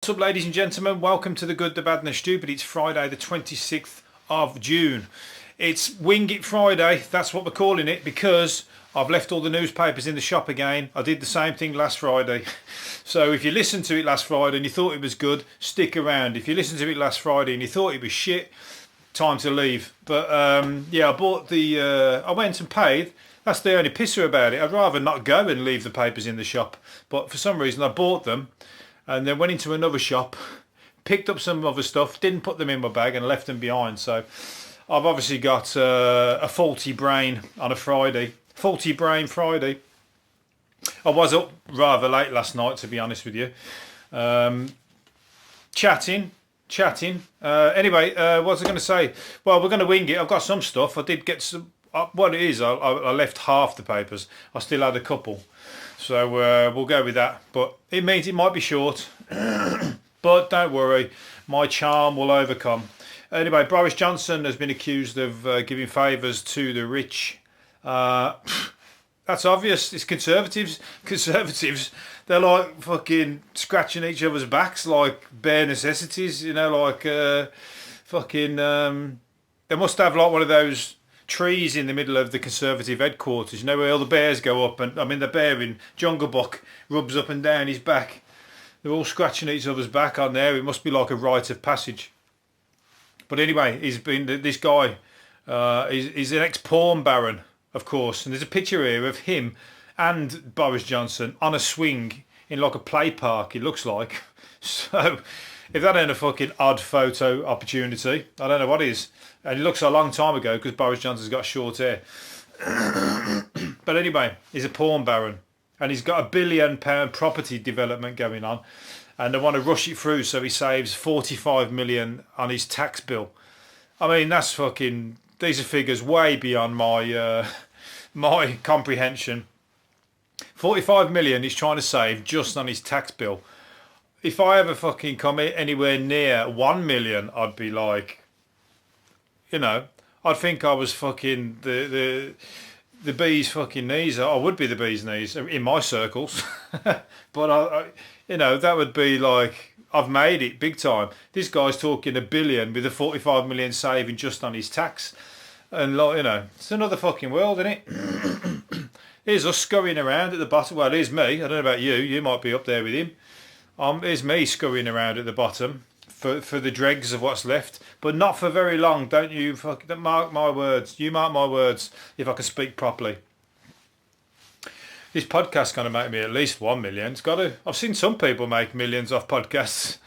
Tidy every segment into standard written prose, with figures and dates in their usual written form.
What's up, ladies and gentlemen? Welcome to The Good, The Bad and The Stupid. It's Friday the 26th of June. It's Wing It Friday, that's what we're calling it, because I've left all the newspapers in the shop again. I did the same thing last Friday. So if you listened to it last Friday and you thought it was good, stick around. If you listened to it last Friday and you thought it was shit, time to leave. But yeah, I went and paid. That's the only pisser about it. I'd rather not go and leave the papers in the shop. But for some reason I bought them and then went into another shop, picked up some other stuff, didn't put them in my bag and left them behind. So I've obviously got a faulty brain on a Friday. Faulty brain Friday. I was up rather late last night, to be honest with you. Chatting. Anyway, what was I going to say? Well, we're going to wing it. I've got some stuff. I did get some. What it is, I left half the papers. I still had a couple. So we'll go with that. But it means it might be short. But don't worry, my charm will overcome. Anyway, Boris Johnson has been accused of giving favours to the rich. That's obvious. It's Conservatives. Conservatives, they're like fucking scratching each other's backs like bare necessities, you know, like they must have like one of those trees in the middle of the Conservative headquarters, you know, where all the bears go up, and I mean the bear in Jungle Book rubs up and down his back. They're all scratching each other's back on there. It must be like a rite of passage. But anyway, this guy, he's an ex-porn baron, of course, and there's a picture here of him and Boris Johnson on a swing in like a play park, it looks like. So if that ain't a fucking odd photo opportunity, I don't know what is. And it looks a long time ago because Boris Johnson's got short hair. But anyway, he's a porn baron and he's got £1 billion property development going on, and they want to rush it through so he saves 45 million on his tax bill. I mean, that's fucking, these are figures way beyond my my comprehension. 45 million he's trying to save just on his tax bill. If I ever fucking come anywhere near 1 million, I'd be like, you know, I'd think I was fucking the bee's fucking knees. I would be the bee's knees in my circles. But I, you know, that would be like, I've made it big time. This guy's talking $1 billion with a 45 million saving just on his tax. And like, you know, it's another fucking world, isn't it? Here's us scurrying around at the bottom. Well, here's me. I don't know about you. You might be up there with him. Here's me scurrying around at the bottom for the dregs of what's left, but not for very long. Don't you mark my words. You mark my words. If I can speak properly, this podcast's going to make me at least 1 million. It's got to. I've seen some people make millions off podcasts.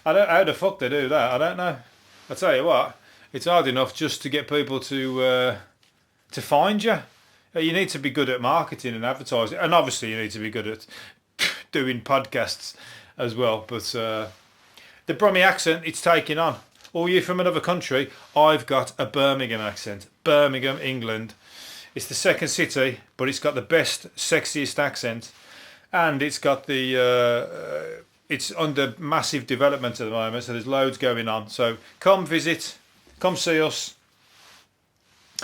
I don't know how the fuck they do that. I don't know. I tell you what, it's hard enough just to get people to find you. You need to be good at marketing and advertising, and obviously you need to be good at doing podcasts as well. But the Brummie accent, it's taking on. All you from another country, I've got a Birmingham accent. Birmingham, England. It's the second city, but it's got the best, sexiest accent, and it's got the it's under massive development at the moment, so there's loads going on. So come visit, come see us.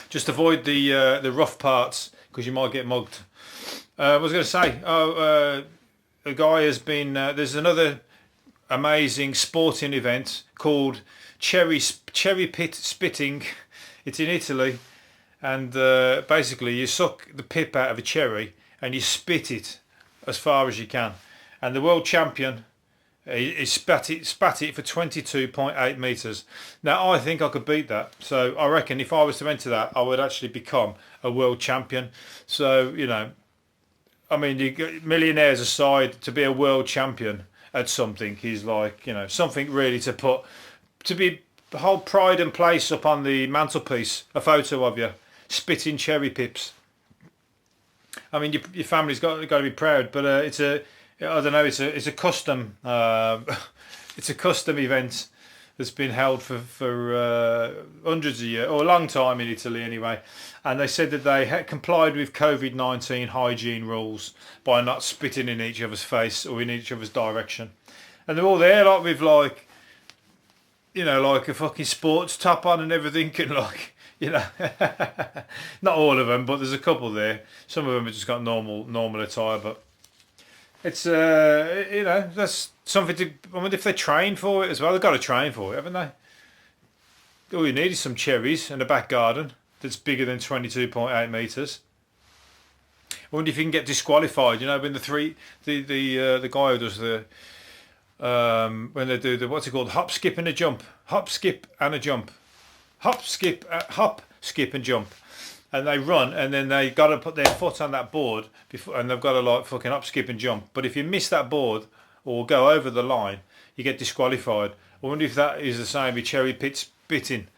Just avoid the rough parts because you might get mugged. I was going to say, a guy has been. There's another amazing sporting event called cherry pit spitting. It's in Italy, and basically you suck the pip out of a cherry and you spit it as far as you can. And the world champion, he spat it for 22.8 metres. Now I think I could beat that. So I reckon if I was to enter that, I would actually become a world champion. So, you know, I mean, millionaires aside, to be a world champion at something is like, you know, something really to be hold pride and place up on the mantelpiece, a photo of you spitting cherry pips. I mean, your family's got to be proud, but I don't know. It's a custom. It's a custom event that's been held for hundreds of years, or a long time in Italy anyway. And they said that they had complied with COVID-19 hygiene rules by not spitting in each other's face or in each other's direction. And they're all there, like with like, you know, like a fucking sports top on and everything, and like, you know, not all of them, but there's a couple there. Some of them have just got normal attire, but It's that's something to. I wonder if they train for it as well. They've got to train for it, haven't they? All you need is some cherries and a back garden that's bigger than 22.8 meters. I wonder if you can get disqualified. You know, when the guy who does the when they do the what's it called, hop, skip, and a jump, hop, skip, and a jump, hop, skip, and jump, and they run, and then they got to put their foot on that board before, and they've got to like fucking hop, skip, and jump. But if you miss that board or go over the line, you get disqualified. I wonder if that is the same with cherry pits bitting.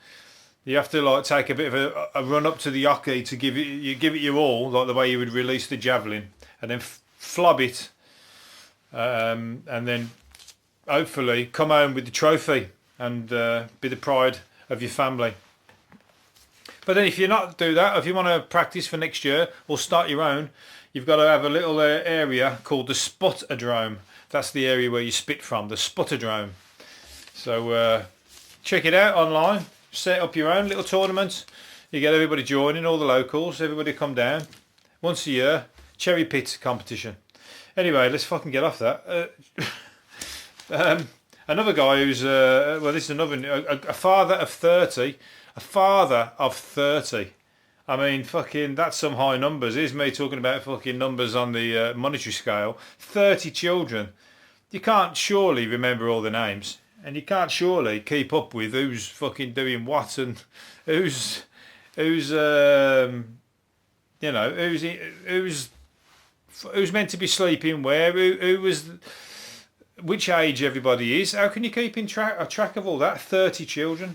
You have to like take a bit of a run up to the jockey to give it your all, like the way you would release the javelin, and then flob it, and then hopefully come home with the trophy and be the pride of your family. But then if you not do that, if you want to practice for next year or start your own, you've got to have a little area called the Sputterdrome. That's the area where you spit from, the Sputterdrome. So check it out online. Set up your own little tournament. You get everybody joining, all the locals, everybody come down. Once a year, cherry pit competition. Anyway, let's fucking get off that. Another guy who's, this is another, a father of 30. A father of 30. I mean, fucking, that's some high numbers. Here's me talking about fucking numbers on the monetary scale. 30 children. You can't surely remember all the names. And you can't surely keep up with who's fucking doing what and who's meant to be sleeping where, who was, which age everybody is. How can you keep in track of all that? 30 children.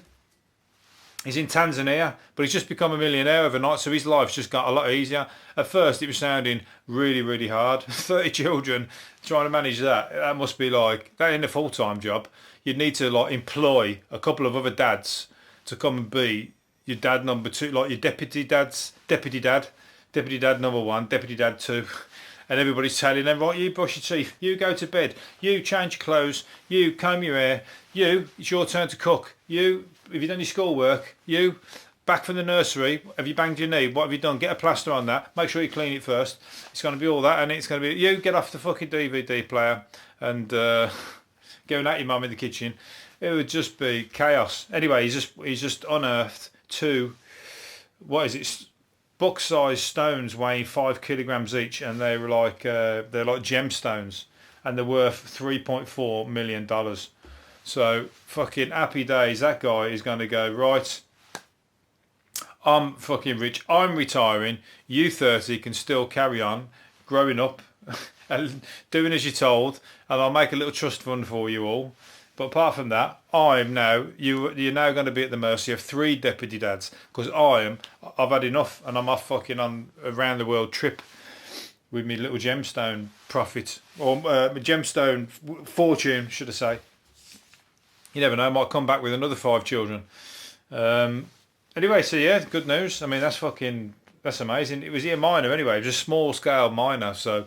He's in Tanzania, but he's just become a millionaire overnight, so his life's just got a lot easier. At first, it was sounding really, really hard. 30 children, trying to manage that. That must be like, that ain't a full-time job. You'd need to like employ a couple of other dads to come and be your dad number two, like your deputy dad number one, deputy dad two. And everybody's telling them, right, you brush your teeth, you go to bed, you change your clothes, you comb your hair, it's your turn to cook, have you done your schoolwork, back from the nursery, have you banged your knee, what have you done, get a plaster on that, make sure you clean it first. It's going to be all that, and it's going to be, you get off the fucking DVD player and going at your mum in the kitchen. It would just be chaos. Anyway, he's just unearthed two, book-sized stones weighing 5 kilograms each, and they're like gemstones, and they're worth $3.4 million. So fucking happy days. That guy is going to go, right, I'm fucking rich, I'm retiring, you 30 can still carry on growing up and doing as you're told, and I'll make a little trust fund for you all. But apart from that, you're now going to be at the mercy of 3 deputy dads, because I've had enough, and I'm off fucking on a round the world trip with me little gemstone profit, or my gemstone fortune, should I say. You never know, I might come back with another 5 children. Anyway, so yeah, good news. I mean, that's amazing. It was a miner anyway. It was a small scale miner, so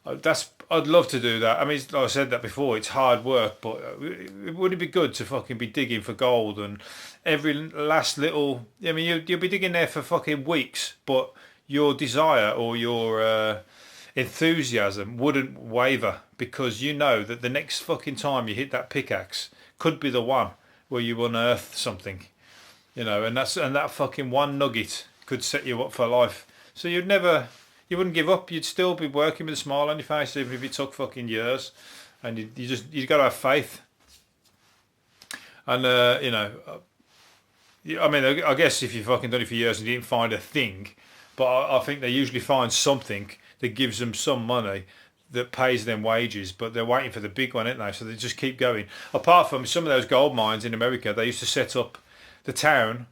I'd love to do that. I mean, like I said that before, it's hard work, but wouldn't it be good to fucking be digging for gold and every last little... I mean, you'll be digging there for fucking weeks, but your desire or your enthusiasm wouldn't waver, because you know that the next fucking time you hit that pickaxe could be the one where you unearth something, and that fucking one nugget could set you up for life. So you wouldn't give up. You'd still be working with a smile on your face, even if it took fucking years. And you got to have faith. And I mean, I guess if you fucking done it for years and you didn't find a thing, but I think they usually find something that gives them some money that pays them wages, but they're waiting for the big one, aren't they? So they just keep going. Apart from some of those gold mines in America, they used to set up the town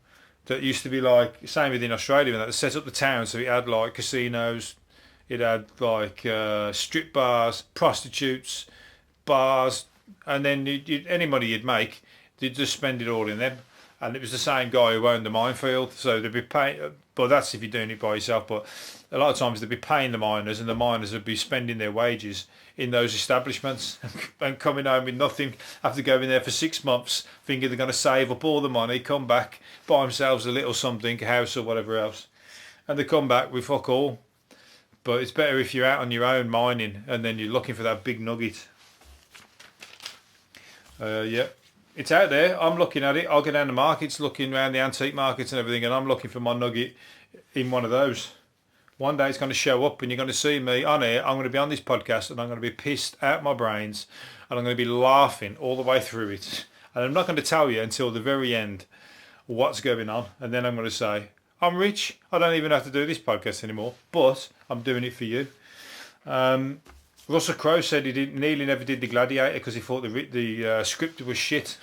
that used to be like, same within Australia, and they set up the town so it had like casinos, it had like strip bars, prostitutes, bars, and then any money you'd make, you'd just spend it all in them. And it was the same guy who owned the minefield, so they'd be paying, but that's if you're doing it by yourself, but a lot of times they'd be paying the miners, and the miners would be spending their wages in those establishments and coming home with nothing after going there for 6 months, thinking they're going to save up all the money, come back, buy themselves a little something, a house or whatever else, and they come back with fuck all. But it's better if you're out on your own mining and then you're looking for that big nugget. Yeah, it's out there. I'm looking at it. I'll go down the markets, looking around the antique markets and everything, and I'm looking for my nugget in one of those. One day it's going to show up and you're going to see me on here. I'm going to be on this podcast and I'm going to be pissed out my brains and I'm going to be laughing all the way through it. And I'm not going to tell you until the very end what's going on. And then I'm going to say, I'm rich. I don't even have to do this podcast anymore, but I'm doing it for you. Russell Crowe said nearly never did The Gladiator because he thought the script was shit.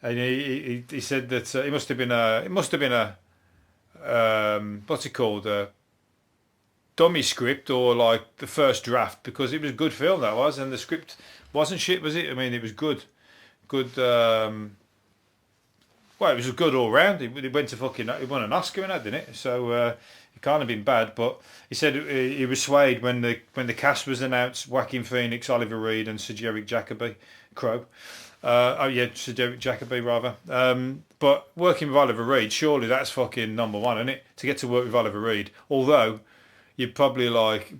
And he said that it must have been a what's it called? Dummy script or like the first draft, because it was a good film that was, and the script wasn't shit, was it? I mean, it was good. Well, it was good all round. It went to it won an Oscar in that, didn't it? So it can't have been bad. But he said he was swayed when the cast was announced: Joaquin Phoenix, Oliver Reed, and Sir Derek Jacobi, Sir Derek Jacobi rather. But working with Oliver Reed, surely that's fucking number one, isn't it? To get to work with Oliver Reed, although you'd probably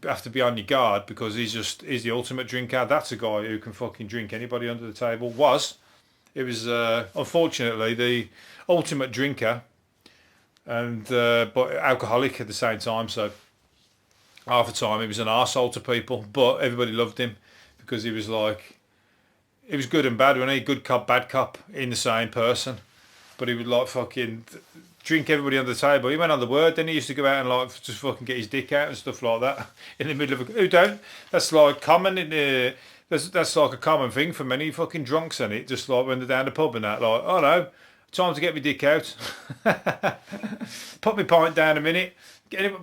have to be on your guard because he's the ultimate drinker. That's a guy who can fucking drink anybody under the table. It was unfortunately the ultimate drinker, and but alcoholic at the same time. So half the time he was an arsehole to people, but everybody loved him because he was good and bad, wasn't he? Good cop, bad cop in the same person. But he would fucking drink everybody under the table. He went on the word, then he used to go out and just fucking get his dick out and stuff like that in the middle of who don't? That's common in the. That's like a common thing for many fucking drunks, and it just when they're down the pub and that, oh no, time to get my dick out. Put my pint down a minute.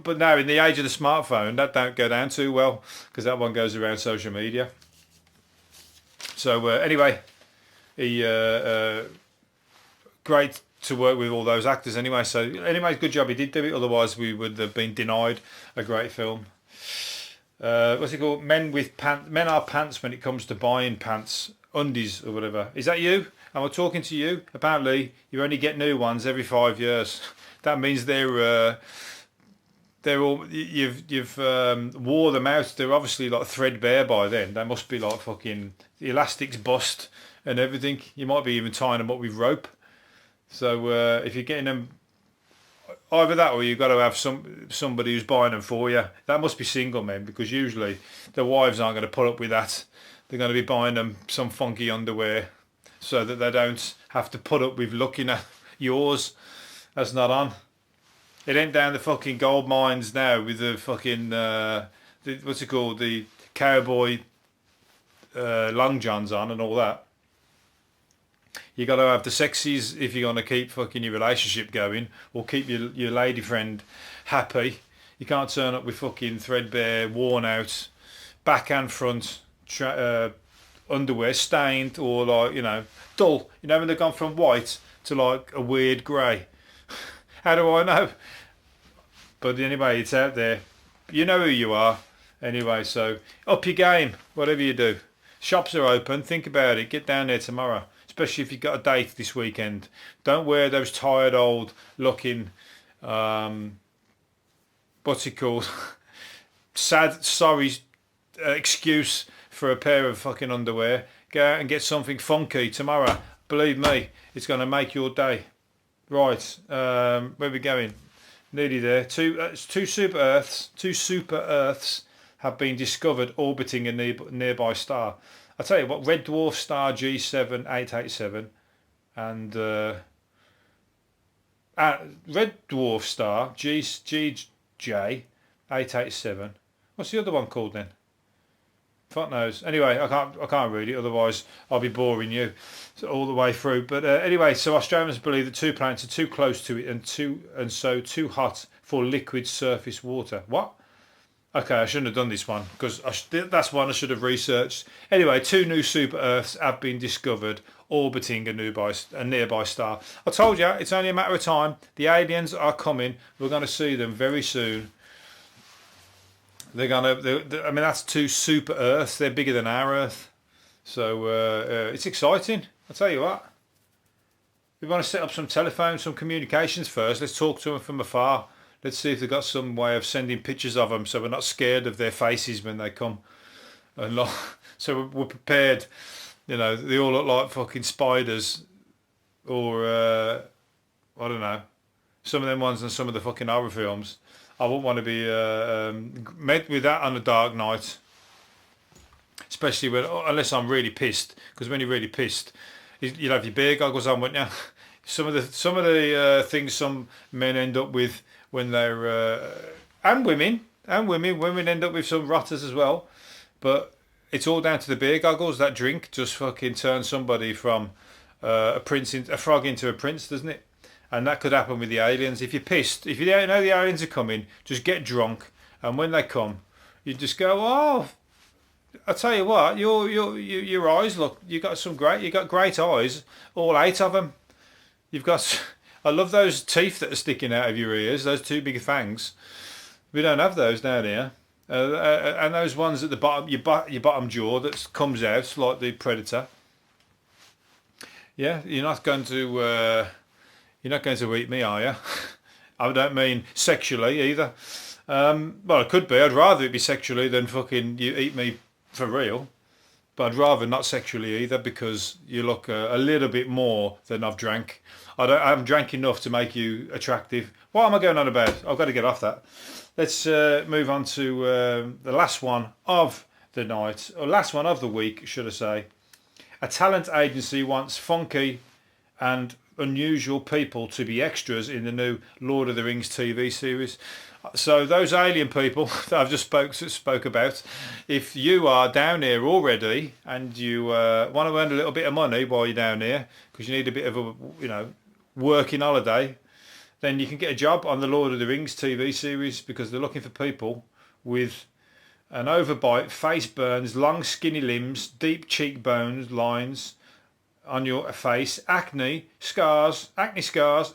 But now in the age of the smartphone, that don't go down too well because that one goes around social media. So anyway, he great to work with all those actors anyway. So anyway, good job he did do it. Otherwise, we would have been denied a great film. What's it called? Men are pants when it comes to buying pants, undies or whatever. Is that you? Am I talking to you? Apparently, you only get new ones every 5 years. That means they're all you've wore them out. They're obviously threadbare by then. They must be fucking the elastics bust and everything. You might be even tying them up with rope. So if you're getting them. Either that or you've got to have somebody who's buying them for you. That must be single men, because usually their wives aren't going to put up with that. They're going to be buying them some funky underwear so that they don't have to put up with looking at yours that's not on. It ain't down the fucking gold mines now with the fucking, what's it called, the cowboy long johns on and all that. You got to have the sexies if you're going to keep fucking your relationship going or keep your lady friend happy. You can't turn up with fucking threadbare, worn out, back and front underwear, stained or dull. You know when they've gone from white to a weird grey. How do I know? But anyway, it's out there. You know who you are. Anyway, so up your game, whatever you do. Shops are open. Think about it. Get down there tomorrow. Especially if you've got a date this weekend. Don't wear those tired old looking, what's it called? Sorry excuse for a pair of fucking underwear. Go out and get something funky tomorrow. Believe me, it's going to make your day. Right, where are we going? Nearly there. Two super Earths have been discovered orbiting a nearby star. I'll tell you what, red dwarf star G7887 and red dwarf star GJ887. What's the other one called then? Fuck knows. Anyway, I can't read it, otherwise I'll be boring you all the way through. But anyway, so astronomers believe that two planets are too close to it and so too hot for liquid surface water. What? Okay, I shouldn't have done this one because that's one I should have researched. Anyway, two new super Earths have been discovered orbiting a nearby star. I told you, it's only a matter of time. The aliens are coming. We're going to see them very soon. I mean, that's two super Earths. They're bigger than our Earth. So it's exciting. I'll tell you what. We want to set up some telephones, some communications first. Let's talk to them from afar. Let's see if they've got some way of sending pictures of them so we're not scared of their faces when they come. And so we're prepared. You know, they all look like fucking spiders, or I don't know, some of them ones in some of the fucking horror films. I wouldn't want to be met with that on a dark night, especially unless I'm really pissed. Because when you're really pissed, you'll have your beer goggles on, wouldn't you? Some of the things some men end up with when they're and women end up with some rotters as well, but it's all down to the beer goggles. That drink just fucking turns somebody from a frog into a prince, doesn't it? And that could happen with the aliens. If you're pissed, if you don't know the aliens are coming, just get drunk, and when they come, you just go, oh, I tell you what, your eyes look. You got great eyes, all 8 of them. You've got. I love those teeth that are sticking out of your ears. Those 2 big fangs. We don't have those down here. And those ones at the bottom, your bottom jaw that comes out like the predator. Yeah, you're not going to eat me, are you? I don't mean sexually either. Well, it could be. I'd rather it be sexually than fucking you eat me for real. But I'd rather not sexually either, because you look a little bit more than I've drank. I haven't drank enough to make you attractive. What am I going on about? I've got to get off that. Let's move on to the last one of the night, or last one of the week, should I say. A talent agency wants funky and unusual people to be extras in the new Lord of the Rings TV series. So those alien people that I've just spoke about, if you are down here already and you want to earn a little bit of money while you're down here, because you need a bit of a working holiday, then you can get a job on the Lord of the Rings TV series, because they're looking for people with an overbite, face burns, long skinny limbs, deep cheekbones lines on your face, acne scars,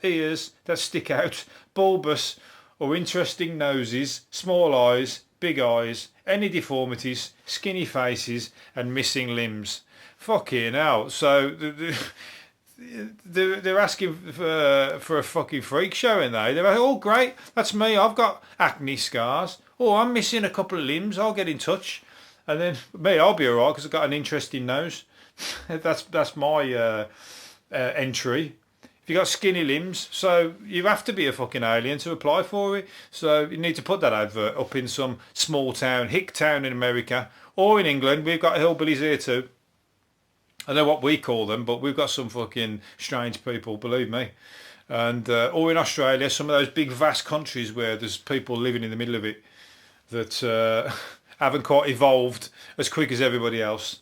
ears that stick out, bulbous or interesting noses, small eyes, big eyes, any deformities, skinny faces and missing limbs. Fucking hell. So they're asking for a fucking freak show, aren't they? They're like, oh great, that's me, I've got acne scars. Oh, I'm missing a couple of limbs, I'll get in touch. And then me, I'll be alright because I've got an interesting nose. that's my entry. If you got skinny limbs, so you have to be a fucking alien to apply for it. So you need to put that advert up in some small town, hick town in America, or in England. We've got hillbillies here too. I don't know what we call them, but we've got some fucking strange people, believe me. And or in Australia, some of those big vast countries where there's people living in the middle of it that haven't quite evolved as quick as everybody else.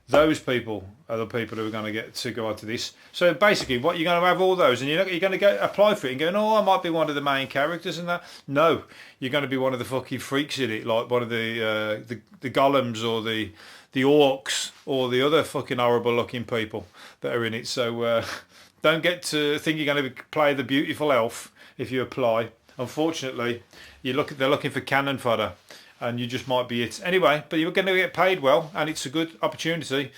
Those people are the people who are going to get to go onto this. So basically, what you're going to have all those, and you're going to go apply for it and go, oh, I might be one of the main characters and that. No, you're going to be one of the fucking freaks in it, like one of the golems or the orcs or the other fucking horrible looking people that are in it. So don't get to think you're going to play the beautiful elf if you apply. Unfortunately, they're looking for cannon fodder. And you just might be it. Anyway, but you're going to get paid well, and it's a good opportunity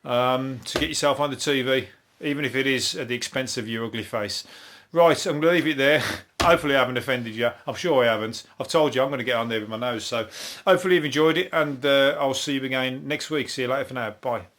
to get yourself on the TV, even if it is at the expense of your ugly face. Right, I'm going to leave it there. Hopefully I haven't offended you. I'm sure I haven't. I've told you I'm going to get on there with my nose. So hopefully you've enjoyed it, and I'll see you again next week. See you later for now. Bye.